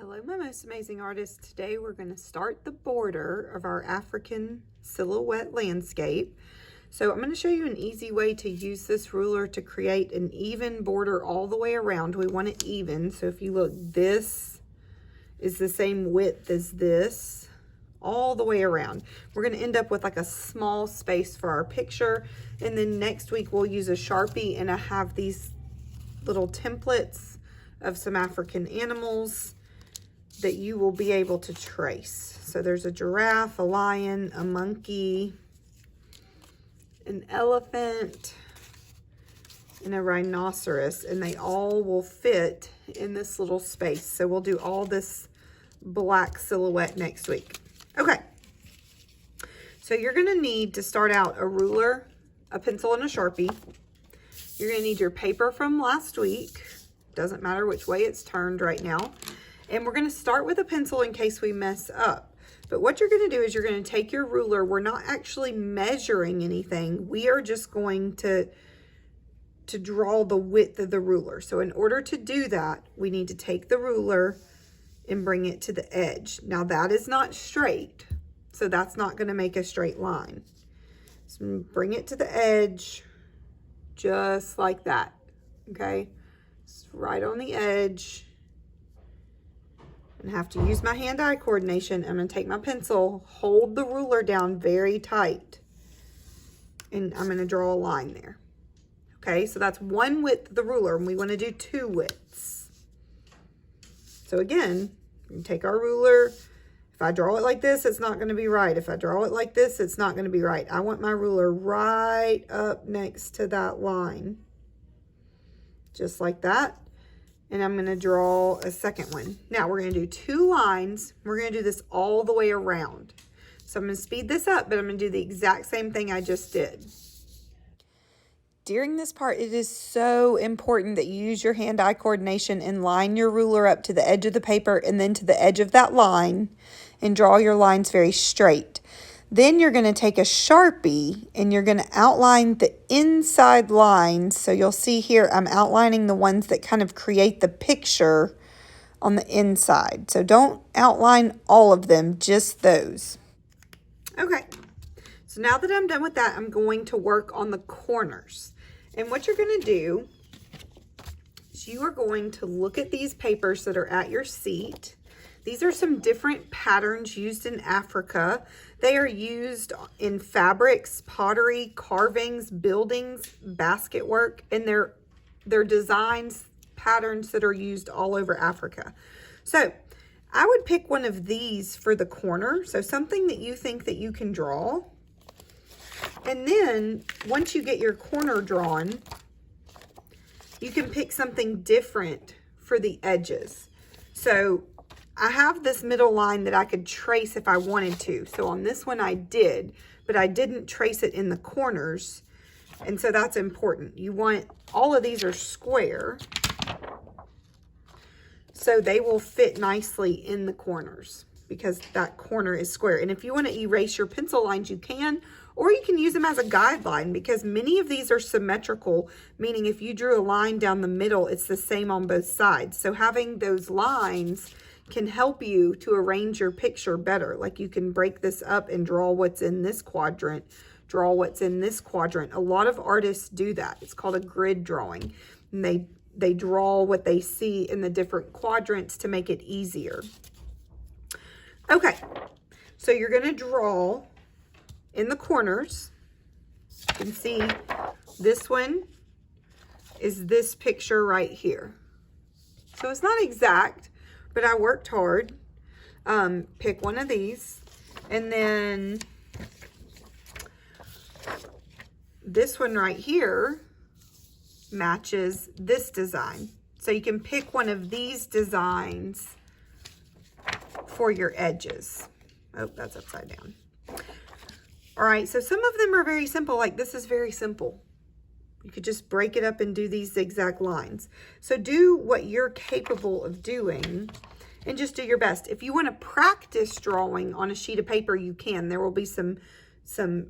Hello, my most amazing artists. Today we're going to start the border of our African silhouette landscape. So I'm going to show you an easy way to use this ruler to create an even border all the way around. We want it even. So if you look, this is the same width as this all the way around. We're going to end up with like a small space for our picture. And then next week we'll use a Sharpie, and I have these little templates of some African animals that you will be able to trace. So there's a giraffe, a lion, a monkey, an elephant, and a rhinoceros, and they all will fit in this little space. So we'll do all this black silhouette next week. Okay, so you're gonna need to start out a ruler, a pencil, and a Sharpie. You're gonna need your paper from last week. Doesn't matter which way it's turned right now. And we're going to start with a pencil in case we mess up. But what you're going to do is you're going to take your ruler. We're not actually measuring anything. We are just going to draw the width of the ruler. So in order to do that, we need to take the ruler and bring it to the edge. Now that is not straight, so that's not going to make a straight line. So bring it to the edge, just like that. Okay, it's right on the edge. And have to use my hand-eye coordination. I'm going to take my pencil, hold the ruler down very tight, and I'm going to draw a line there. Okay, so that's one width of the ruler, and we want to do two widths. So again, we take our ruler. If I draw it like this, it's not going to be right. If I draw it like this, it's not going to be right. I want my ruler right up next to that line, just like that. And I'm going to draw a second one. Now we're going to do two lines. We're going to do this all the way around. So I'm going to speed this up, but I'm going to do the exact same thing I just did. During this part, it is so important that you use your hand-eye coordination and line your ruler up to the edge of the paper and then to the edge of that line and draw your lines very straight. Then you're going to take a Sharpie and you're going to outline the inside lines. So you'll see here, I'm outlining the ones that kind of create the picture on the inside. So don't outline all of them, just those. Okay, so now that I'm done with that, I'm going to work on the corners. And what you're going to do is you are going to look at these papers that are at your seat. These are some different patterns used in Africa. They are used in fabrics, pottery, carvings, buildings, basket work, and they're designs, patterns that are used all over Africa. So I would pick one of these for the corner. So something that you think that you can draw. And then once you get your corner drawn, you can pick something different for the edges. So I have this middle line that I could trace if I wanted to. So on this one I did, but I didn't trace it in the corners. And so that's important. You want, all of these are square, so they will fit nicely in the corners because that corner is square. And if you want to erase your pencil lines, you can, or you can use them as a guideline because many of these are symmetrical, meaning if you drew a line down the middle, it's the same on both sides. So having those lines can help you to arrange your picture better. Like you can break this up and draw what's in this quadrant, draw what's in this quadrant. A lot of artists do that. It's called a grid drawing. And they draw what they see in the different quadrants to make it easier. Okay, so you're going to draw in the corners. You can see this one is this picture right here. So it's not exact, but I worked hard. Pick one of these. And then this one right here matches this design. So you can pick one of these designs for your edges. Oh, that's upside down. All right, so some of them are very simple. Like this is very simple. You could just break it up and do these zigzag lines. So do what you're capable of doing and just do your best. If you want to practice drawing on a sheet of paper, you can. There will be some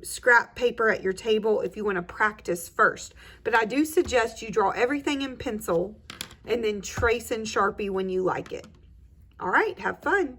scrap paper at your table if you want to practice first. But I do suggest you draw everything in pencil and then trace in Sharpie when you like it. All right, have fun.